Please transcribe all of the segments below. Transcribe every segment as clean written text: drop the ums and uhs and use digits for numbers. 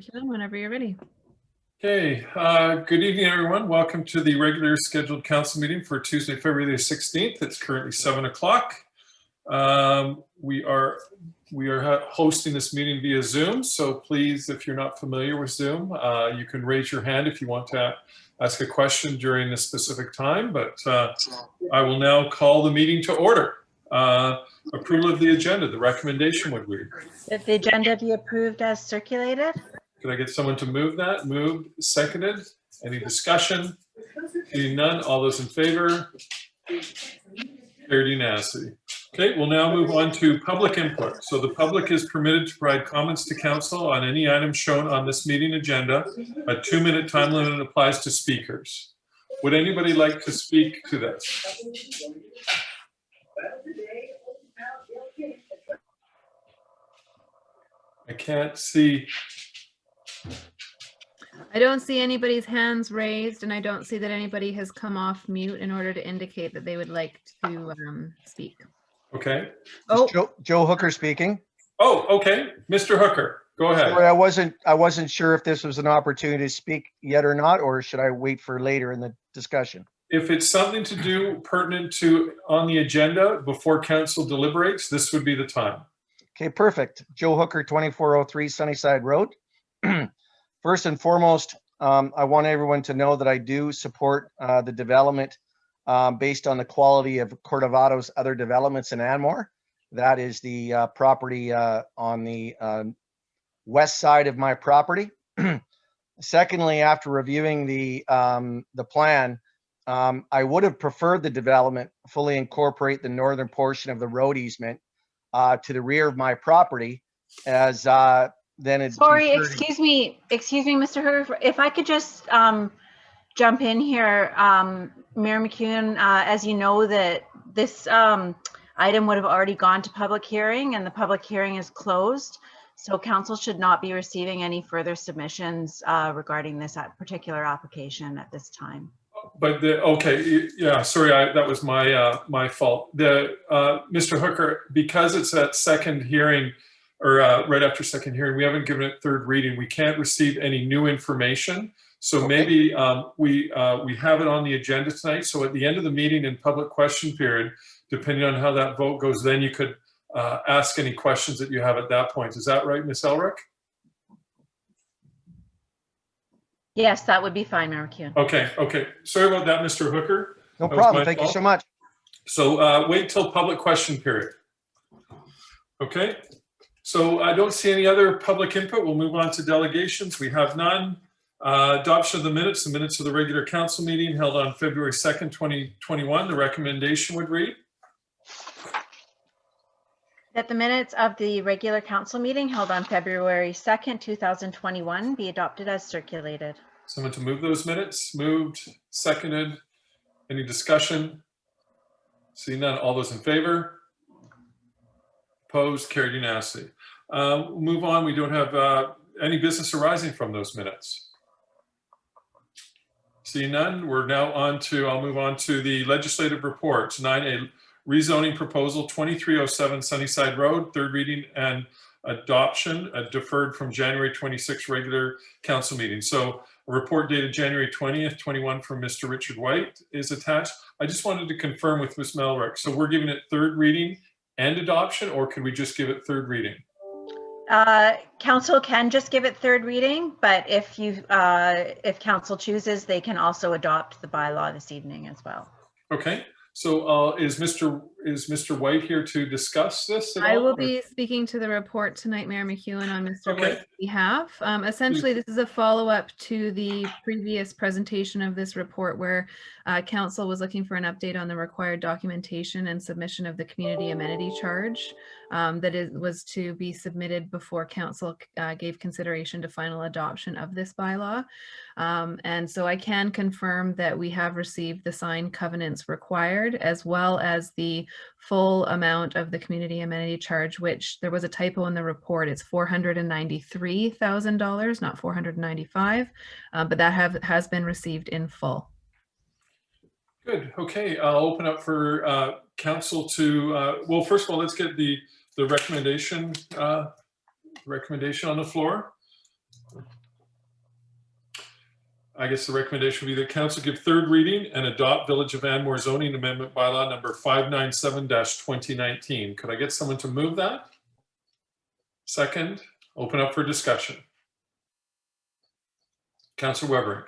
McEwen, whenever you're ready. Okay, good evening, everyone. Welcome to the regular scheduled council meeting for Tuesday, February the 16th. It's currently 7 o'clock. We are hosting this meeting via Zoom, so please, if you're not familiar with Zoom, you can raise your hand if you want to ask a question during this specific time, but I will now call the meeting to order. Approval of the agenda, the recommendation would read. That the agenda be approved as circulated. Could I get someone to move that? Moved, seconded. Any discussion? Seeing none, all those in favor? Carried unanimously. Okay, we'll now move on to public input. So the public is permitted to provide comments to council on any item shown on this meeting agenda. A 2-minute time limit applies to speakers. Would anybody like to speak to this? I can't see. I don't see anybody's hands raised, and I don't see that anybody has come off mute in order to indicate that they would like to speak. Okay. Oh, Joe Hooker speaking. Oh, okay. Mr. Hooker, go ahead. Sorry, I wasn't sure if this was an opportunity to speak yet or not, or should I wait for later in the discussion? If it's something to do pertinent to on the agenda before council deliberates, this would be the time. Okay, perfect. Joe Hooker, 2403 Sunnyside Road. First and foremost, I want everyone to know that I do support the development based on the quality of Cordovato's other developments in Anmore. That is the property on the west side of my property. Secondly, after reviewing the plan, I would have preferred the development fully incorporate the northern portion of the road easement to the rear of my property, as then it's— Sorry, excuse me, Mr. Hoover. If I could just jump in here, Mayor McEwen, as you know, that this item would have already gone to public hearing, and the public hearing is closed. So council should not be receiving any further submissions regarding this particular application at this time. But okay, yeah, sorry, that was my fault. Mr. Hooker, because it's at second hearing, or right after second hearing, we haven't given it third reading. We can't receive any new information. So maybe we have it on the agenda tonight. So at the end of the meeting in public question period, depending on how that vote goes, then you could ask any questions that you have at that point. Is that right, Ms. Elric? Yes, that would be fine, Mayor McEwen. Okay, okay. Sorry about that, Mr. Hooker. No problem. Thank you so much. So wait till public question period. Okay. So I don't see any other public input. We'll move on to delegations. We have none. Adoption of the minutes of the regular council meeting held on February 2nd, 2021. The recommendation would read that the minutes of the regular council meeting held on February 2nd, 2021 be adopted as circulated. Someone to move those minutes? Moved, seconded. Any discussion? Seeing none, all those in favor? Opposed, carried unanimously. We'll move on. We don't have any business arising from those minutes. Seeing none, we're now on to, I'll move on to the legislative reports. 9A, rezoning proposal 2307 Sunnyside Road, third reading and adoption, deferred from January 26th regular council meeting. So a report dated January 20th, 21 from Mr. Richard White is attached. I just wanted to confirm with Ms. Melrick. So we're giving it third reading and adoption, or can we just give it third reading? Council can just give it third reading, but if council chooses, they can also adopt the bylaw this evening as well. Okay. So is Mr. White here to discuss this at all? I will be speaking to the report tonight, Mayor McEwen, on Mr. White's behalf. Essentially, this is a follow-up to the previous presentation of this report where council was looking for an update on the required documentation and submission of the community amenity charge that was to be submitted before council gave consideration to final adoption of this bylaw. And so I can confirm that we have received the signed covenants required, as well as the full amount of the community amenity charge, which there was a typo in the report. It's $493,000, not $495,000, but that has been received in full. Good. Okay. I'll open up for council to, well, first of all, let's get the recommendation on the floor. I guess the recommendation would be that council give third reading and adopt Village of Anmore zoning amendment bylaw number 597-2019. Could I get someone to move that? Second, open up for discussion. Councillor Weberink.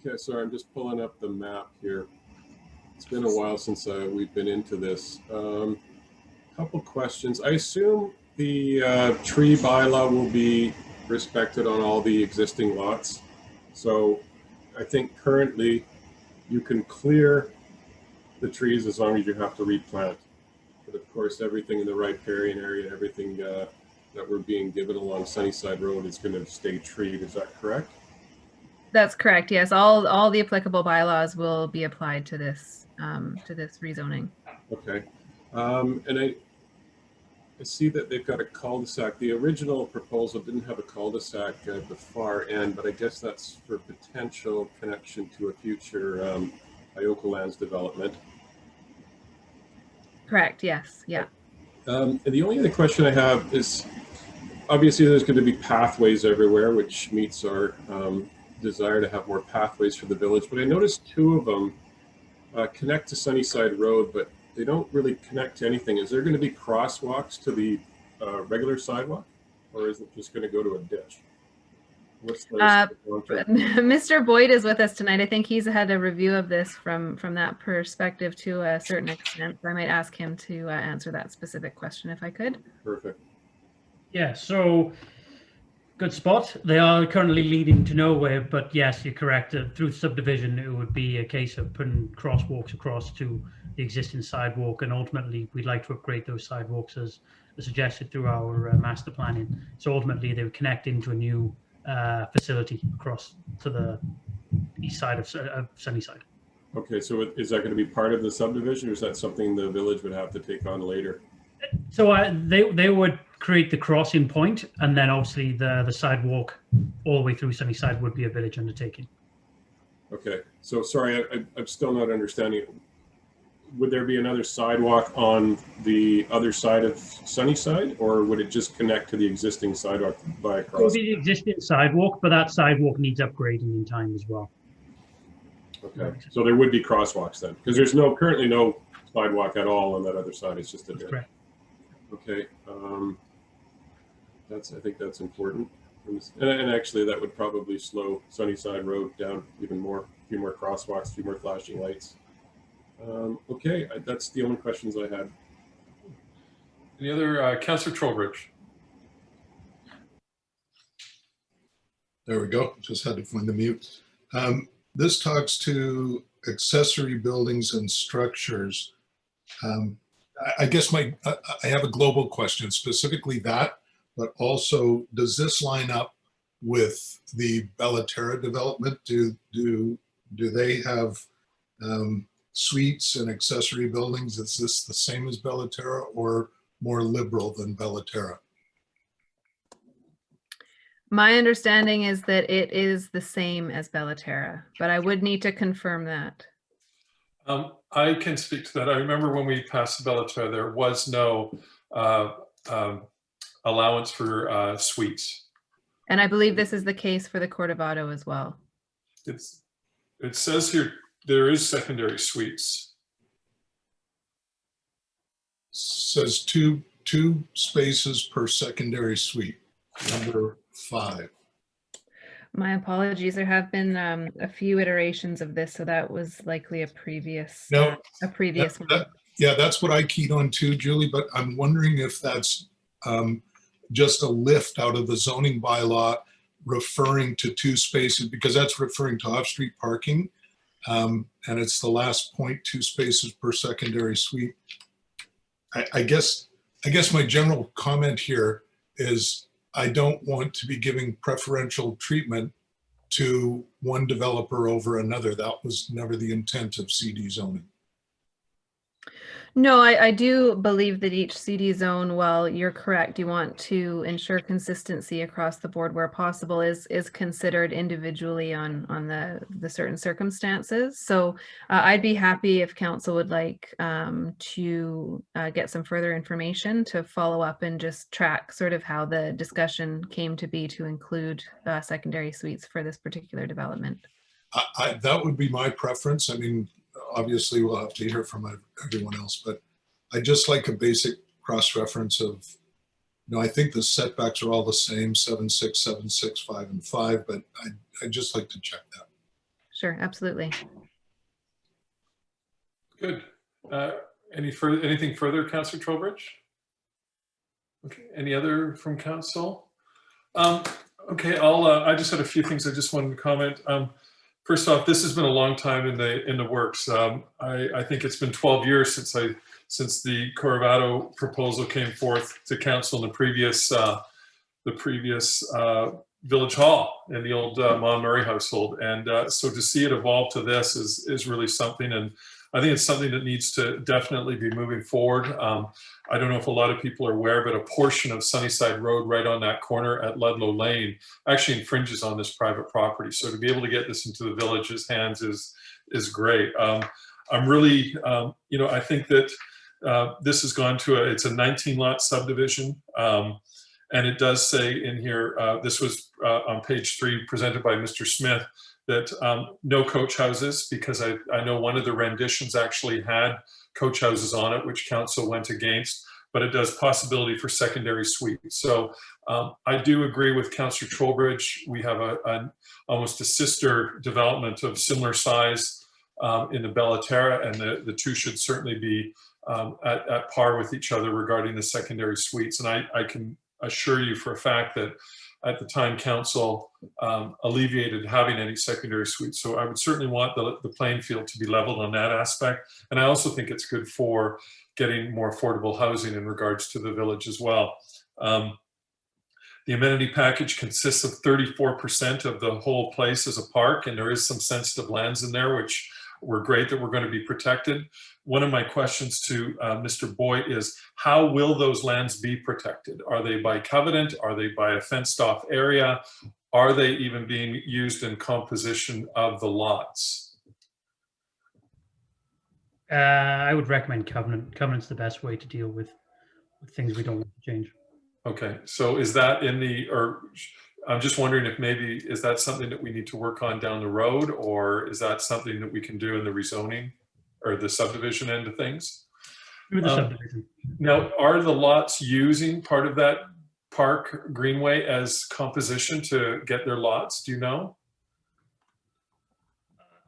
Okay, sorry, I'm just pulling up the map here. It's been a while since we've been into this. Couple questions. I assume the tree bylaw will be respected on all the existing lots. So I think currently you can clear the trees as long as you have to replant. But of course, everything in the riparian area, everything that we're being given along Sunnyside Road is going to stay treed. Is that correct? That's correct. Yes, all the applicable bylaws will be applied to this rezoning. Okay, and I see that they've got a cul-de-sac. The original proposal didn't have a cul-de-sac at the far end, but I guess that's for potential connection to a future Ioka Lands development. Correct. Yes. Yeah. And the only other question I have is, obviously there's going to be pathways everywhere, which meets our desire to have more pathways for the village. But I noticed two of them connect to Sunnyside Road, but they don't really connect to anything. Is there going to be crosswalks to the regular sidewalk, or is it just going to go to a ditch? What's the Mr. Boyd is with us tonight. I think he's had a review of this from that perspective to a certain extent. So I might ask him to answer that specific question if I could. Perfect. Yeah, so good spot. They are currently leading to nowhere, but yes, you're correct. Through subdivision, it would be a case of putting crosswalks across to the existing sidewalk, and ultimately we'd like to upgrade those sidewalks as suggested through our master planning. So ultimately they would connect into a new facility across to the east side of Sunnyside. Okay, so is that going to be part of the subdivision, or is that something the village would have to take on later? So they would create the crossing point, and then obviously the sidewalk all the way through Sunnyside would be a village undertaking. Okay, so sorry, I'm still not understanding. Would there be another sidewalk on the other side of Sunnyside, or would it just connect to the existing sidewalk by across? It would be the existing sidewalk, but that sidewalk needs upgrading in time as well. Okay, so there would be crosswalks then, because there's currently no sidewalk at all on that other side. It's just a ditch. Correct. Okay, I think that's important, and actually that would probably slow Sunnyside Road down even more. A few more crosswalks, a few more flashing lights. Okay, that's the only questions I had. Any other, Councillor Trowbridge? There we go. Just had to find the mute. This talks to accessory buildings and structures. I guess I have a global question, specifically that, but also does this line up with the Bellaterra development? Do they have suites and accessory buildings? Is this the same as Bellaterra or more liberal than Bellaterra? My understanding is that it is the same as Bellaterra, but I would need to confirm that. I can speak to that. I remember when we passed the Bellaterra, there was no allowance for suites. And I believe this is the case for the Court of Auto as well. It says here there is secondary suites. Says two spaces per secondary suite, number 5. My apologies. There have been a few iterations of this, so that was likely a previous No, one. Yeah, that's what I keyed on too, Julie, but I'm wondering if that's just a lift out of the zoning bylaw referring to 2 spaces, because that's referring to off-street parking. And it's the last point, 2 spaces per secondary suite. I guess my general comment here is I don't want to be giving preferential treatment to one developer over another. That was never the intent of CD zoning. No, I do believe that each CD zone, while you're correct, you want to ensure consistency across the board where possible, is considered individually on the certain circumstances. So I'd be happy if council would like to get some further information to follow up and just track sort of how the discussion came to be to include secondary suites for this particular development. That would be my preference. I mean, obviously we'll have to hear from everyone else, but I just like a basic cross-reference of, I think the setbacks are all the same, 7.6, 7.6, 5, and 5, but I'd just like to check that. Sure, absolutely. Good. Anything further, Councillor Trowbridge? Okay. Any other from council? Okay. I just had a few things I just wanted to comment. First off, this has been a long time in the works. I think it's been 12 years since the Corvado proposal came forth to council in the previous village hall in the old Mon Murray household, and so to see it evolve to this is really something, and I think it's something that needs to definitely be moving forward. I don't know if a lot of people are aware, but a portion of Sunnyside Road right on that corner at Ludlow Lane actually infringes on this private property. So to be able to get this into the village's hands is great. I'm really, I think that this has gone to it's a 19 lot subdivision. And it does say in here, this was on page 3 presented by Mr. Smith, that no coach houses, because I know one of the renditions actually had coach houses on it, which council went against, but it does possibility for secondary suites. So I do agree with Councillor Trowbridge. We have almost a sister development of similar size in the Bella Terra, and the two should certainly be at par with each other regarding the secondary suites. And I can assure you for a fact that at the time council alleviated having any secondary suites. So I would certainly want the playing field to be leveled on that aspect. And I also think it's good for getting more affordable housing in regards to the village as well. The amenity package consists of 34% of the whole place as a park, and there is some sensitive lands in there, which were great that we're going to be protected. One of my questions to Mr. Boyd is, how will those lands be protected? Are they by covenant? Are they by a fenced off area? Are they even being used in composition of the lots? I would recommend covenant. Covenant's the best way to deal with things we don't want to change. Okay, so is that I'm just wondering if maybe, is that something that we need to work on down the road, or is that something that we can do in the rezoning or the subdivision end of things? Through the subdivision. Now, are the lots using part of that park greenway as composition to get their lots? Do you know?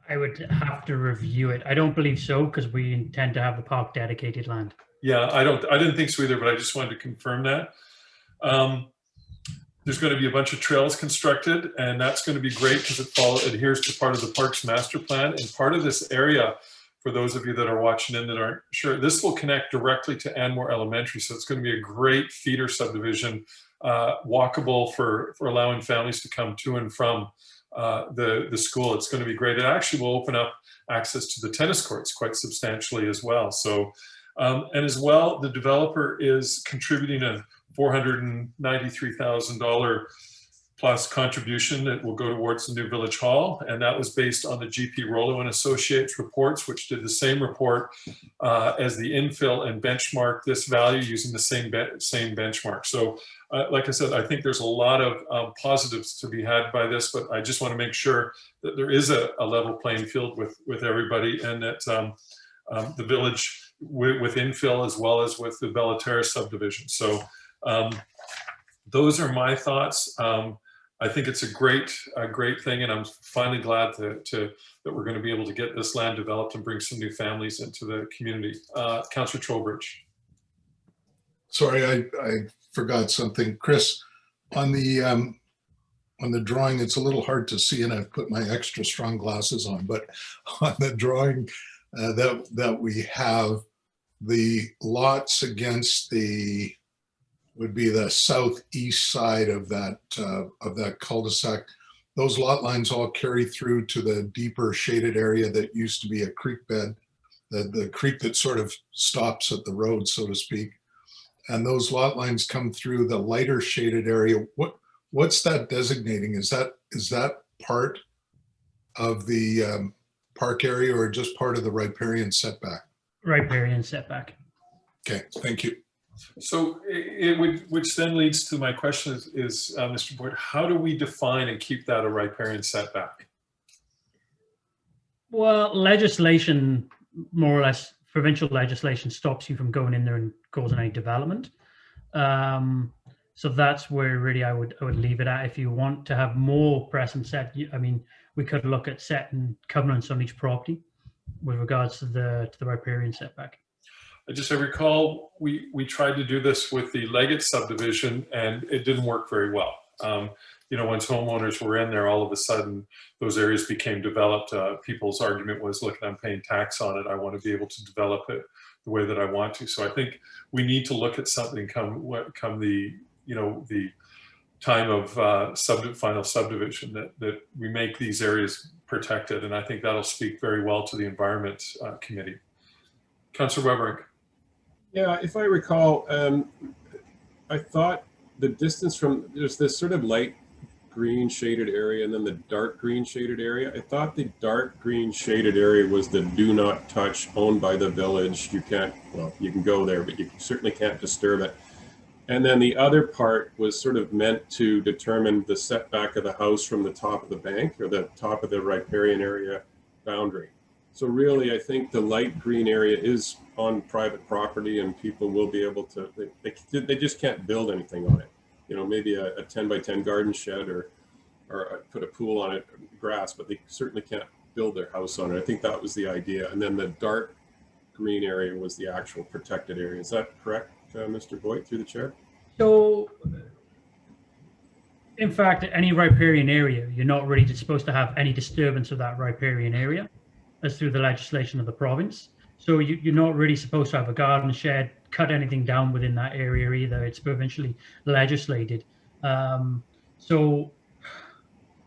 I would have to review it. I don't believe so, because we intend to have the park dedicated land. Yeah, I didn't think so either, but I just wanted to confirm that. There's going to be a bunch of trails constructed, and that's going to be great because it adheres to part of the park's master plan. And part of this area, for those of you that are watching and that aren't sure, this will connect directly to Anmore Elementary. So it's going to be a great feeder subdivision, walkable for allowing families to come to and from the school. It's going to be great. It actually will open up access to the tennis courts quite substantially as well. So, and as well, the developer is contributing a $493,000 plus contribution that will go towards the new village hall, and that was based on the GP Rollo and Associates reports, which did the same report as the infill and benchmark this value using the same benchmark. So, like I said, I think there's a lot of positives to be had by this, but I just want to make sure that there is a level playing field with everybody, and that the village with infill as well as with the Bella Terra subdivision. So. Those are my thoughts. I think it's a great thing, and I'm finally glad that we're going to be able to get this land developed and bring some new families into the community. Councillor Trowbridge. Sorry, I forgot something. Chris, on the drawing, it's a little hard to see, and I've put my extra strong glasses on, but on the drawing that we have, the lots against would be the southeast side of that cul-de-sac. Those lot lines all carry through to the deeper shaded area that used to be a creek bed. the creek that sort of stops at the road, so to speak. And those lot lines come through the lighter shaded area. What's that designating? Is that part of the park area or just part of the riparian setback? Riparian setback. Okay, thank you. So which then leads to my question is Mr. Boyd, how do we define and keep that a riparian setback? Well, legislation, more or less, provincial legislation stops you from going in there and causing any development. So that's where really I would leave it at. If you want to have more precedent set, I mean, we could look at setting covenants on each property with regards to the riparian setback. I recall we tried to do this with the Leggett subdivision and it didn't work very well. You know, once homeowners were in there, all of a sudden those areas became developed. People's argument was, look, I'm paying tax on it. I want to be able to develop it the way that I want to. So I think we need to look at something come the, you know, the time of final subdivision that we make these areas protected. And I think that'll speak very well to the Environment Committee. Councillor Weberink. Yeah, if I recall, I thought the distance from, there's this sort of light green shaded area and then the dark green shaded area. I thought the dark green shaded area was the do not touch, owned by the village. You can't, well, you can go there, but you certainly can't disturb it. And then the other part was sort of meant to determine the setback of the house from the top of the bank or the top of the riparian area boundary. So really, I think the light green area is on private property and people will be able to, they just can't build anything on it. You know, maybe a 10 by 10 garden shed or put a pool on it, grass, but they certainly can't build their house on it. I think that was the idea. And then the dark green area was the actual protected area. Is that correct, Mr. Boyd, through the chair? So, in fact, any riparian area, you're not really supposed to have any disturbance of that riparian area as through the legislation of the province. So you're not really supposed to have a garden shed, cut anything down within that area either. It's provincially legislated. So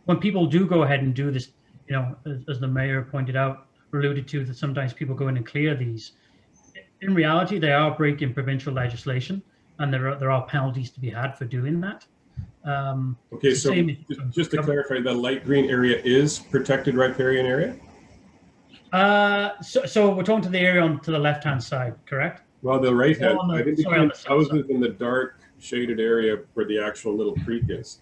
when people do go ahead and do this, you know, as the mayor pointed out, alluded to, that sometimes people go in and clear these. In reality, they are breaking provincial legislation, and there are penalties to be had for doing that. Okay, so just to clarify, the light green area is protected riparian area? So we're talking to the area to the left-hand side, correct? Well, the right-hand, I think the houses in the dark shaded area where the actual little creek is.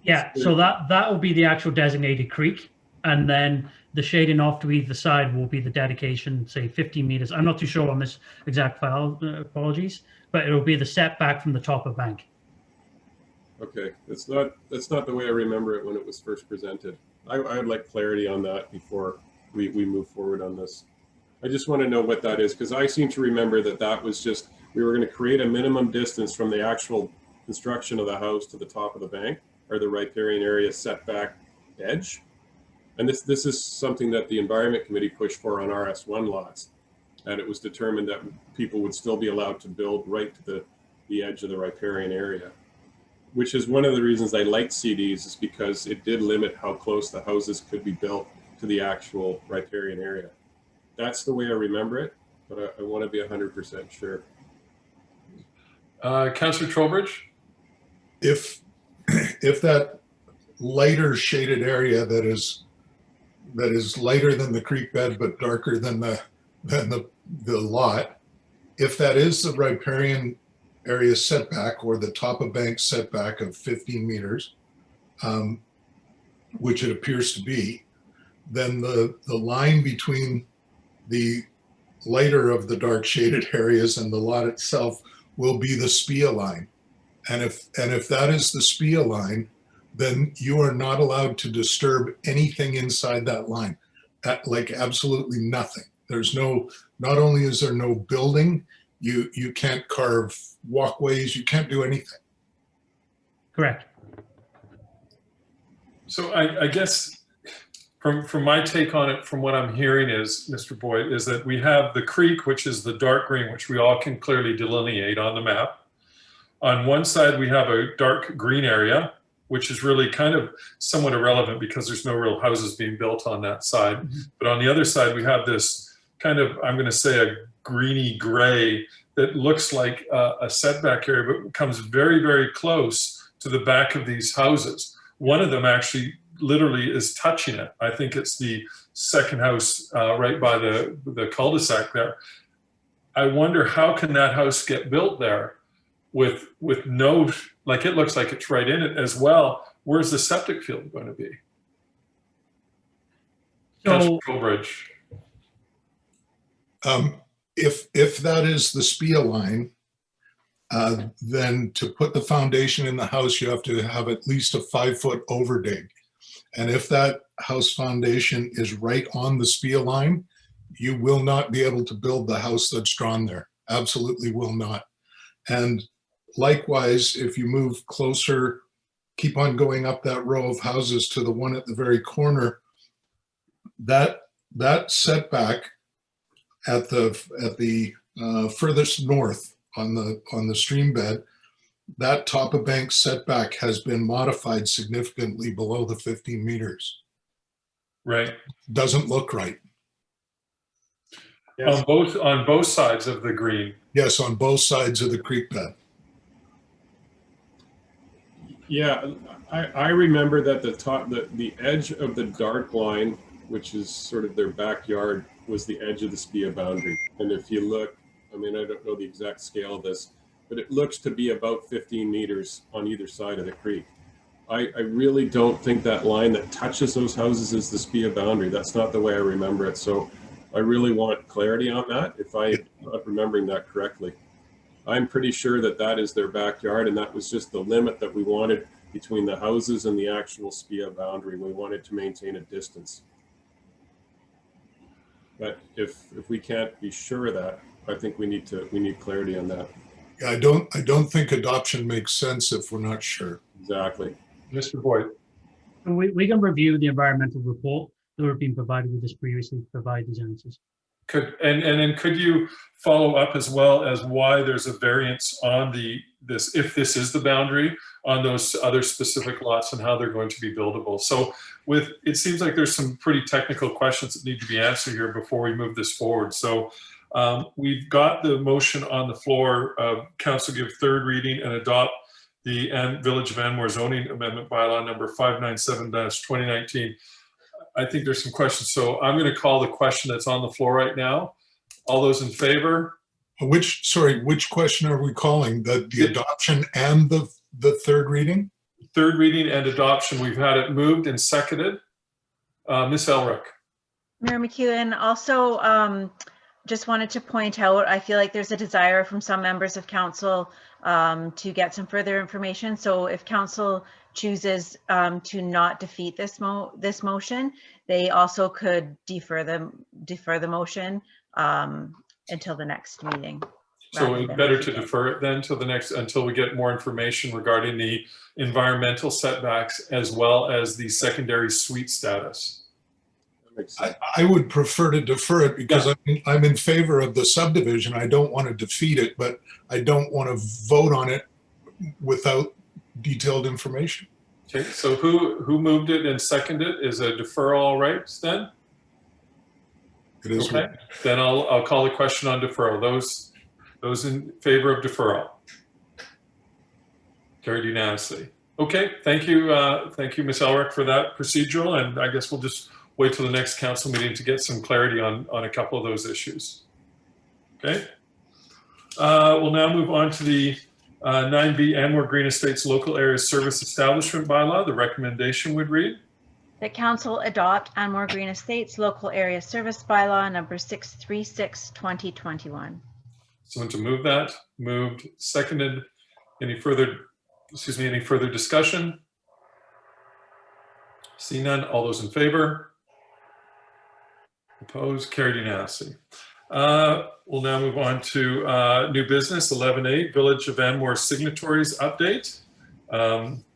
Yeah, so that will be the actual designated creek. And then the shading off to either side will be the dedication, say 15 meters. I'm not too sure on this exact file, apologies, but it'll be the setback from the top of bank. Okay, that's not the way I remember it when it was first presented. I would like clarity on that before we move forward on this. I just want to know what that is, because I seem to remember that was just, we were going to create a minimum distance from the actual construction of the house to the top of the bank, or the riparian area setback edge. And this is something that the Environment Committee pushed for on RS1 lots. And it was determined that people would still be allowed to build right to the edge of the riparian area, which is one of the reasons I liked CDs, is because it did limit how close the houses could be built to the actual riparian area. That's the way I remember it, but I want to be 100% sure. Councillor Trowbridge? If that lighter shaded area that is lighter than the creek bed but darker than the lot, if that is the riparian area setback or the top of bank setback of 15 meters, which it appears to be, then the line between the lighter of the dark shaded areas and the lot itself will be the SPIA line. And if that is the SPIA line, then you are not allowed to disturb anything inside that line, like absolutely nothing. There's no, not only is there no building, you can't carve walkways, you can't do anything. Correct. So I guess from my take on it, from what I'm hearing is, Mr. Boyd, is that we have the creek, which is the dark green, which we all can clearly delineate on the map. On one side, we have a dark green area, which is really kind of somewhat irrelevant because there's no real houses being built on that side. Mm-hmm. But on the other side, we have this kind of, I'm going to say, a greeny gray that looks like a setback area, but comes very, very close to the back of these houses. One of them actually literally is touching it. I think it's the second house right by the cul-de-sac there. I wonder, how can that house get built there with no, like, it looks like it's right in it as well. Where's the septic field going to be? So, Bridge. If that is the SPIA line, then to put the foundation in the house, you have to have at least a 5-foot overdig. And if that house foundation is right on the SPIA line, you will not be able to build the house that's drawn there. Absolutely will not. And likewise, if you move closer, keep on going up that row of houses to the one at the very corner, that setback at the furthest north on the stream bed, that top of bank setback has been modified significantly below the 15 meters. Right. Doesn't look right. Yes. On both sides of the green. Yes, on both sides of the creek bed. Yeah, I remember that the edge of the dark line, which is sort of their backyard, was the edge of the SPIA boundary. And if you look, I mean, I don't know the exact scale of this, but it looks to be about 15 meters on either side of the creek. I really don't think that line that touches those houses is the SPIA boundary. That's not the way I remember it. So I really want clarity on that, if I'm not remembering that correctly. I'm pretty sure that that is their backyard, and that was just the limit that we wanted between the houses and the actual SPIA boundary. We wanted to maintain a distance. But if we can't be sure of that, I think we need clarity on that. Yeah, I don't think adoption makes sense if we're not sure. Exactly. Mr. Boyd. we can review the environmental report that we've been provided with this previously, provide these answers. And then could you follow up as well as why there's a variance on this, if this is the boundary, on those other specific lots and how they're going to be buildable? So it seems like there's some pretty technical questions that need to be answered here before we move this forward. So we've got the motion on the floor. Council give third reading and adopt the Village of Anmore zoning amendment bylaw number 597-2019. I think there's some questions. So I'm going to call the question that's on the floor right now. All those in favor? Which question are we calling? The adoption and the third reading? Third reading and adoption. We've had it moved and seconded. Ms. Elrick. Mayor McEwen, also just wanted to point out, I feel like there's a desire from some members of council to get some further information. So if council chooses to not defeat this motion, they also could defer the motion until the next meeting. So it's better to defer it then till until we get more information regarding the environmental setbacks as well as the secondary suite status. I would prefer to defer it because I'm in favor of the subdivision. I don't want to defeat it, but I don't want to vote on it without detailed information. Okay, so who moved it and seconded it? Is a deferral all right then? It is. Okay, then I'll call the question on deferral. Those in favor of deferral? Carried unanimously. Okay, thank you, Ms. Elrick, for that procedural, and I guess we'll just wait till the next council meeting to get some clarity on a couple of those issues. Okay, we'll now move on to the 9B Anmore Green Estates Local Area Service Establishment Bylaw. The recommendation would read that council adopt Anmore Green Estates Local Area Service Bylaw number 636/2021. Someone to move that? Moved, seconded. Any further discussion? See none. All those in favor? Opposed? Carried unanimously. We'll now move on to new business 11A, Village of Anmore signatories update.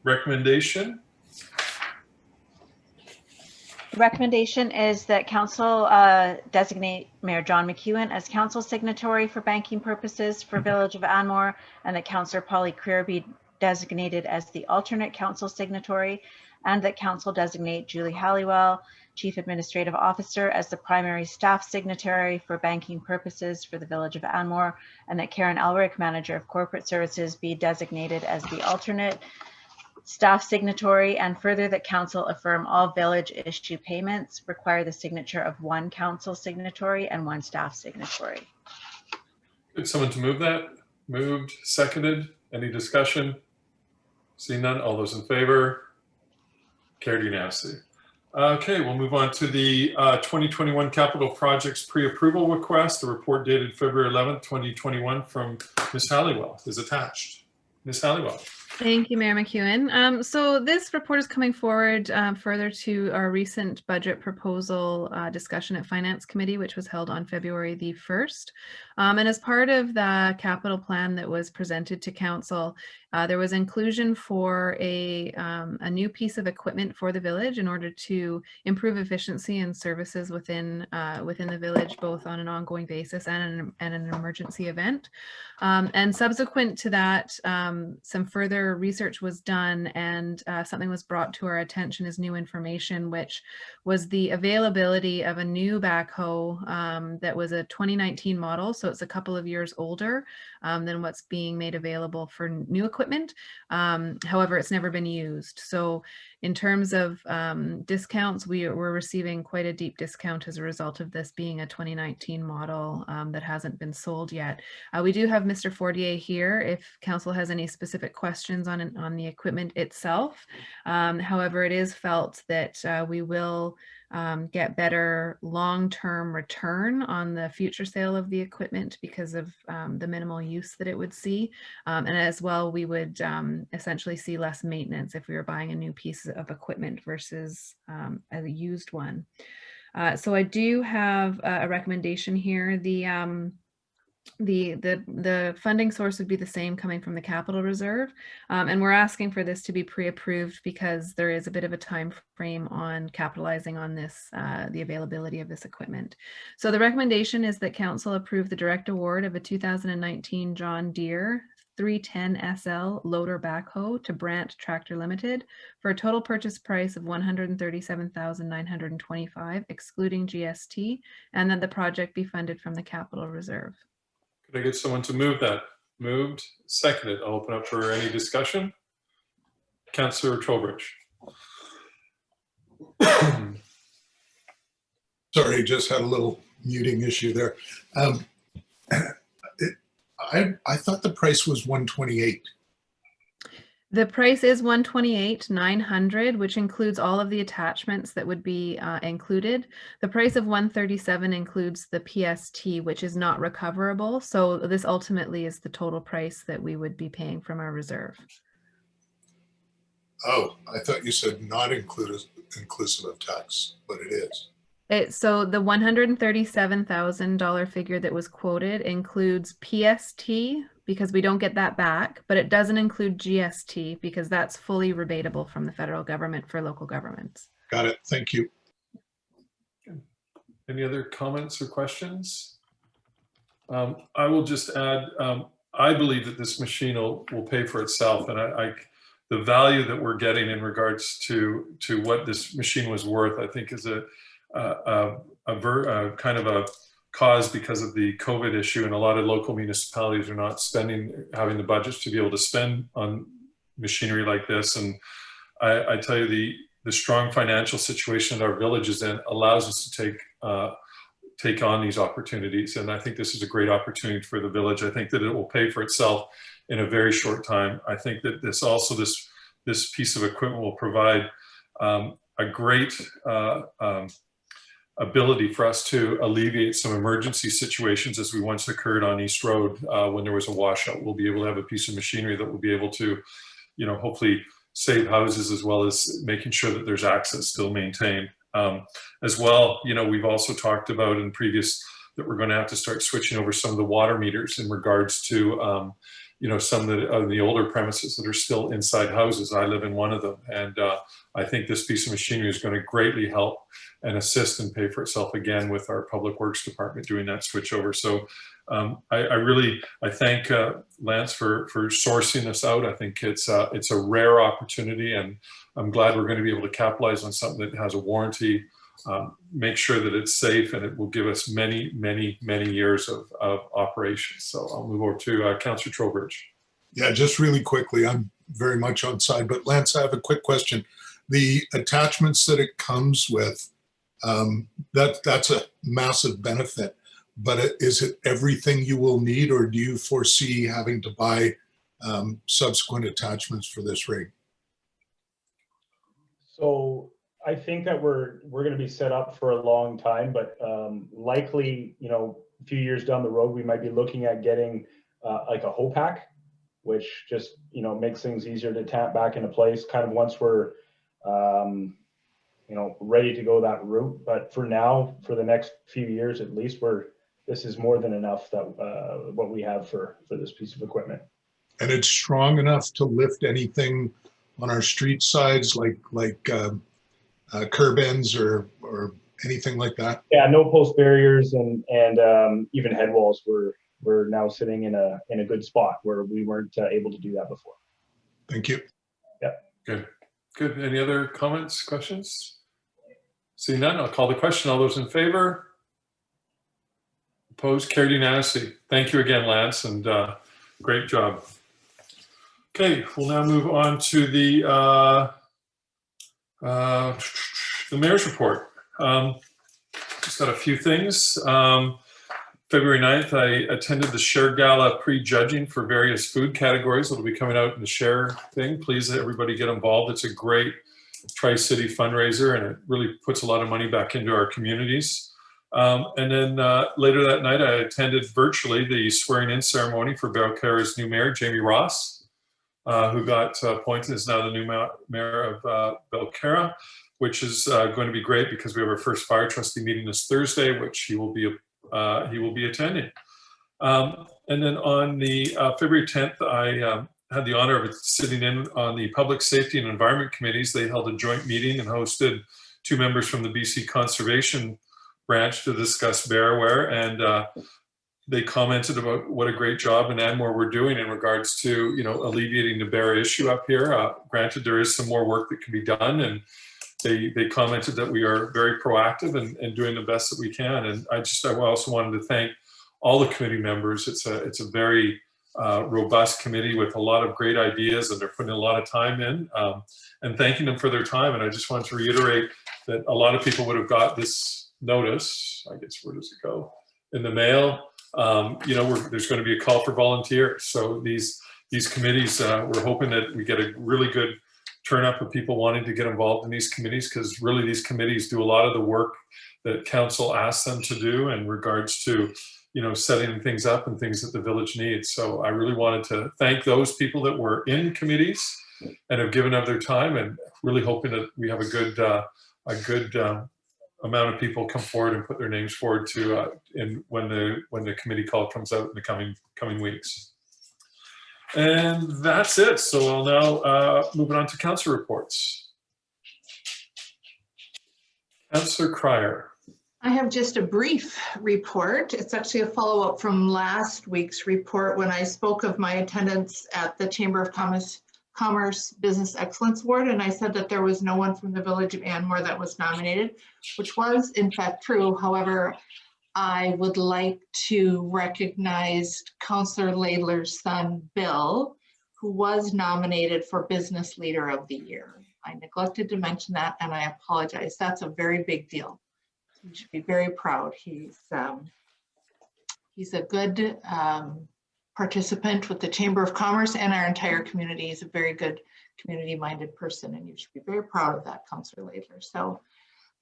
Recommendation. The recommendation is that council designate Mayor John McEwen as council signatory for banking purposes for Village of Anmore, and that Councillor Polly Creer be designated as the alternate council signatory. and that council designate Julie Halliwell, Chief Administrative Officer, as the primary staff signatory for banking purposes for the Village of Anmore, and that Karen Elric, Manager of Corporate Services, be designated as the alternate staff signatory, and further that council affirm all village issue payments require the signature of one council signatory and one staff signatory. Good. Someone to move that? Moved, seconded. Any discussion? Seeing none, all those in favor? Carried unanimously. Okay, we'll move on to the 2021 capital projects pre-approval request. The report dated February 11th, 2021 from Ms. Halliwell is attached. Ms. Halliwell. Thank you, Mayor McEwen. So this report is coming forward further to our recent budget proposal discussion at Finance Committee, which was held on February the 1st. And as part of the capital plan that was presented to Council, there was inclusion for a new piece of equipment for the village in order to improve efficiency and services within the village, both on an ongoing basis and an emergency event. And subsequent to that, some further research was done, and something was brought to our attention as new information, which was the availability of a new backhoe that was a 2019 model. So it's a couple of years older than what's being made available for new equipment. However, it's never been used. So in terms of discounts, we're receiving quite a deep discount as a result of this being a 2019 model that hasn't been sold yet. We do have Mr. Fortier here if council has any specific questions on the equipment itself. However, it is felt that we will get better long-term return on the future sale of the equipment because of the minimal use that it would see. And as well, we would essentially see less maintenance if we were buying a new piece of equipment versus a used one. So I do have a recommendation here. The funding source would be the same, coming from the capital reserve, and we're asking for this to be pre-approved because there is a bit of a time frame on capitalizing on this, the availability of this equipment. So the recommendation is that council approve the direct award of a 2019 John Deere 310 SL loader backhoe to Brandt Tractor Limited for a total purchase price of $137,925 excluding GST, and that the project be funded from the capital reserve. Could I get someone to move that? Moved, seconded. I'll open up for any discussion. Councillor Trowbridge. Sorry, just had a little muting issue there. I thought the price was $128. The price is $128,900, which includes all of the attachments that would be included. The price of $137 includes the PST, which is not recoverable. So this ultimately is the total price that we would be paying from our reserve. Oh, I thought you said not inclusive of tax, but it is. So the $137,000 figure that was quoted includes PST, because we don't get that back, but it doesn't include GST because that's fully rebatable from the federal government for local governments. Got it. Thank you. Any other comments or questions? I will just add, I believe that this machine will pay for itself, and the value that we're getting in regards to what this machine was worth, I think is a kind of a cause because of the COVID issue, and a lot of local municipalities are not having the budgets to be able to spend on machinery like this. And I tell you, the strong financial situation that our village is in allows us to take on these opportunities. And I think this is a great opportunity for the village. I think that it will pay for itself in a very short time. I think that this piece of equipment will provide a great ability for us to alleviate some emergency situations as we once occurred on East Road when there was a washout. We'll be able to have a piece of machinery that will be able to, hopefully save houses, as well as making sure that there's access still maintained. As well, we've also talked about in previous that we're going to have to start switching over some of the water meters in regards to some of the older premises that are still inside houses. I live in one of them, and I think this piece of machinery is going to greatly help and assist and pay for itself again with our Public Works Department doing that switch over. So I thank Lance for sourcing this out. I think it's a rare opportunity, and I'm glad we're going to be able to capitalize on something that has a warranty, make sure that it's safe, and it will give us many, many, many years of operation. So I'll move over to Councillor Trowbridge. Yeah, just really quickly, I'm very much on side, but Lance, I have a quick question. The attachments that it comes with, that's a massive benefit, but is it everything you will need, or do you foresee having to buy subsequent attachments for this rig? So I think that we're going to be set up for a long time, but likely, a few years down the road, we might be looking at getting like a hoe pack, which just, makes things easier to tap back into place kind of once we're, ready to go that route. But for now, for the next few years, at least, this is more than enough that what we have for this piece of equipment. And it's strong enough to lift anything on our street sides, like curb ends or anything like that? Yeah, no post barriers and even head walls. We're now sitting in a good spot where we weren't able to do that before. Thank you. Yeah. Good. Any other comments, questions? Seeing none, I'll call the question. All those in favor? Opposed? Carried unanimously. Thank you again, Lance, and great job. Okay, we'll now move on to the mayor's report. Just got a few things. February 9th, I attended the Share Gala pre-judging for various food categories. It'll be coming out in the Share thing. Please, everybody get involved. It's a great Tri-City fundraiser, and it really puts a lot of money back into our communities. And then later that night, I attended virtually the swearing-in ceremony for Belcarra's new mayor, Jamie Ross, who got appointed as now the new mayor of Belcarra, which is going to be great because we have our first fire trustee meeting this Thursday, which he will be attending. And then on the February 10th, I had the honor of sitting in on the Public Safety and Environment Committees. They held a joint meeting and hosted two members from the BC Conservation Branch to discuss bear aware, and they commented about what a great job in Anmore we're doing in regards to alleviating the bear issue up here. Granted, there is some more work that can be done, and they commented that we are very proactive and doing the best that we can. And I also wanted to thank all the committee members. It's a very robust committee with a lot of great ideas, and they're putting a lot of time in, and thanking them for their time. And I just want to reiterate that a lot of people would have got this notice, I guess, where does it go? In the mail. There's going to be a call for volunteers. So these committees, we're hoping that we get a really good turn up of people wanting to get involved in these committees, because really these committees do a lot of the work that council asks them to do in regards to setting things up and things that the village needs. So I really wanted to thank those people that were in committees and have given up their time, and really hoping that we have a good amount of people come forward and put their names forward to when the committee call comes out in the coming weeks. And that's it. So I'll now move on to council reports. Councillor Cryer. I have just a brief report. It's actually a follow-up from last week's report when I spoke of my attendance at the Chamber of Commerce Business Excellence Award, and I said that there was no one from the village of Anmore that was nominated, which was in fact true. However, I would like to recognize Councillor Laidler's son, Bill, who was nominated for Business Leader of the Year. I neglected to mention that, and I apologize. That's a very big deal. You should be very proud. He's a good participant with the Chamber of Commerce and our entire community. He's a very good community-minded person, and you should be very proud of that, Councillor Laidler. So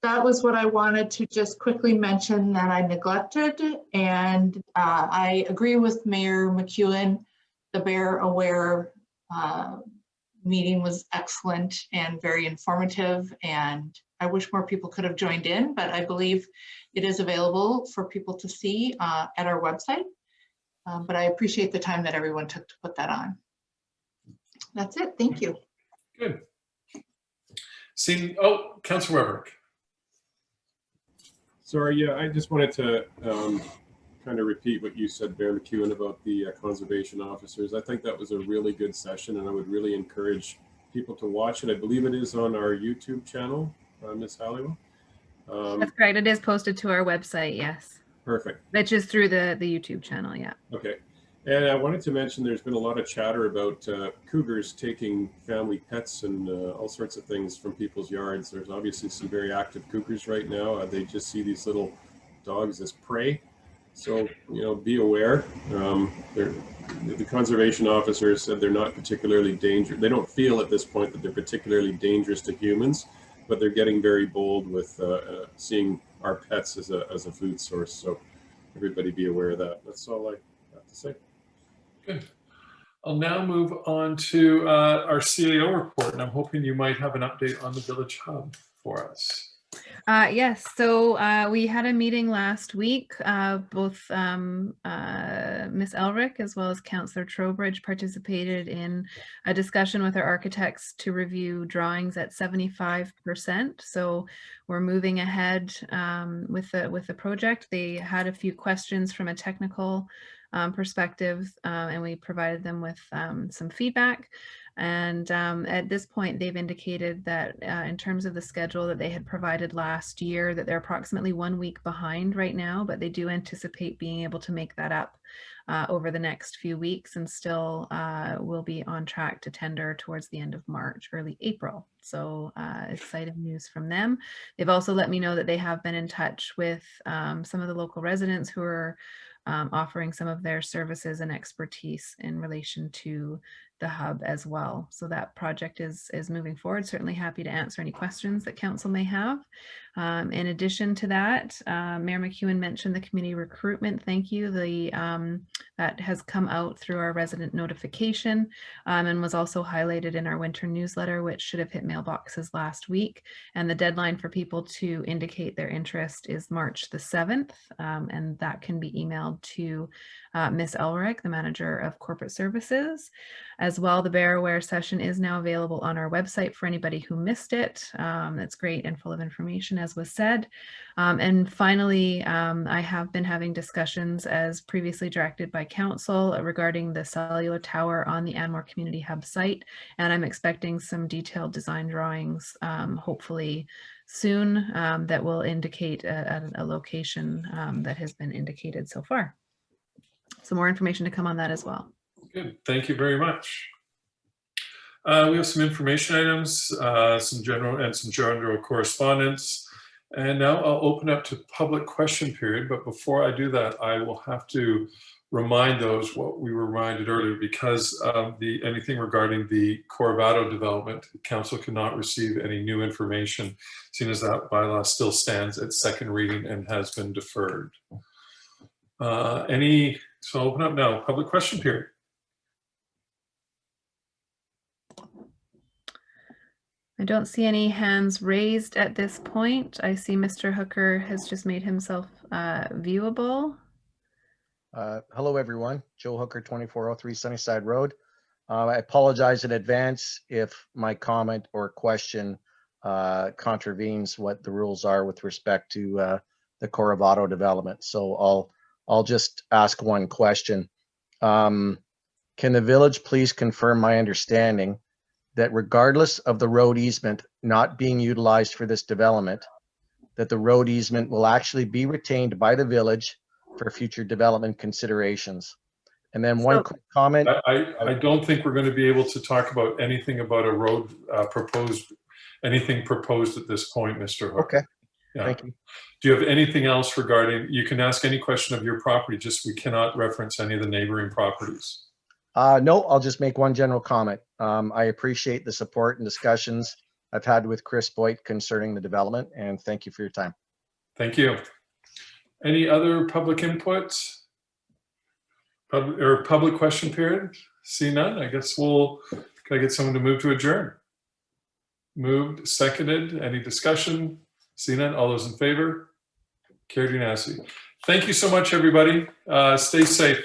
that was what I wanted to just quickly mention that I neglected. And I agree with Mayor McEwen. The Bear Aware meeting was excellent and very informative, and I wish more people could have joined in, but I believe it is available for people to see at our website. But I appreciate the time that everyone took to put that on. That's it. Thank you. Good. Councilor Weber. Sorry, yeah, I just wanted to kind of repeat what you said, Mayor McEwen, about the conservation officers. I think that was a really good session, and I would really encourage people to watch it. I believe it is on our YouTube channel, Ms. Halliwell. That's correct. It is posted to our website, yes. Perfect. Which is through the YouTube channel, yeah. Okay. And I wanted to mention there's been a lot of chatter about cougars taking family pets and all sorts of things from people's yards. There's obviously some very active cougars right now. They just see these little dogs as prey. So, you know, be aware. The conservation officers said they're not particularly dangerous. They don't feel at this point that they're particularly dangerous to humans, but they're getting very bold with seeing our pets as a food source. So everybody be aware of that. That's all I have to say. Good. I'll now move on to our Cio report, and I'm hoping you might have an update on the Village Hub for us. Yes, so we had a meeting last week. Both Ms. Elric as well as Councillor Trowbridge participated in a discussion with our architects to review drawings at 75%. So we're moving ahead with the project. They had a few questions from a technical perspective, and we provided them with some feedback. And at this point, they've indicated that in terms of the schedule that they had provided last year, that they're approximately 1 week behind right now, but they do anticipate being able to make that up over the next few weeks, and still will be on track to tender towards the end of March, early April. So exciting news from them. They've also let me know that they have been in touch with some of the local residents who are offering some of their services and expertise in relation to the hub as well. So that project is moving forward. Certainly happy to answer any questions that council may have. In addition to that, Mayor McEwen mentioned the community recruitment. Thank you. That has come out through our resident notification and was also highlighted in our winter newsletter, which should have hit mailboxes last week. And the deadline for people to indicate their interest is March the 7th. And that can be emailed to Ms. Elric, the Manager of Corporate Services. As well, the Bear Aware session is now available on our website for anybody who missed it. It's great and full of information, as was said. And finally, I have been having discussions, as previously directed by council, regarding the cellular tower on the Anmore Community Hub site. And I'm expecting some detailed design drawings, hopefully soon, that will indicate a location that has been indicated so far. So more information to come on that as well. Good, thank you very much. We have some information items, some general correspondence, and now I'll open up to public question period. But before I do that, I will have to remind those what we were reminded earlier, because of anything regarding the Corvato development, council cannot receive any new information, seeing as that bylaw still stands at second reading and has been deferred. So I'll open up now, public question period. I don't see any hands raised at this point. I see Mr. Hooker has just made himself viewable. Hello, everyone. Joe Hooker, 2403 Sunnyside Road. I apologize in advance if my comment or question contravenes what the rules are with respect to the Corvato development. So I'll just ask one question. Can the village please confirm my understanding that regardless of the road easement not being utilized for this development, that the road easement will actually be retained by the village for future development considerations? And then one quick comment. I don't think we're going to be able to talk about anything about a road anything proposed at this point, Mr. Hooker. Okay, yeah. Thank you. Do you have anything else regarding, you can ask any question of your property, just we cannot reference any of the neighboring properties. No, I'll just make one general comment. I appreciate the support and discussions I've had with Chris Boyd concerning the development, and thank you for your time. Thank you. Any other public input? Public question period? See none? I guess can I get someone to move to adjourn? Moved, seconded. Any discussion? See none? All those in favor? Carried unanimously. Thank you so much, everybody. Stay safe.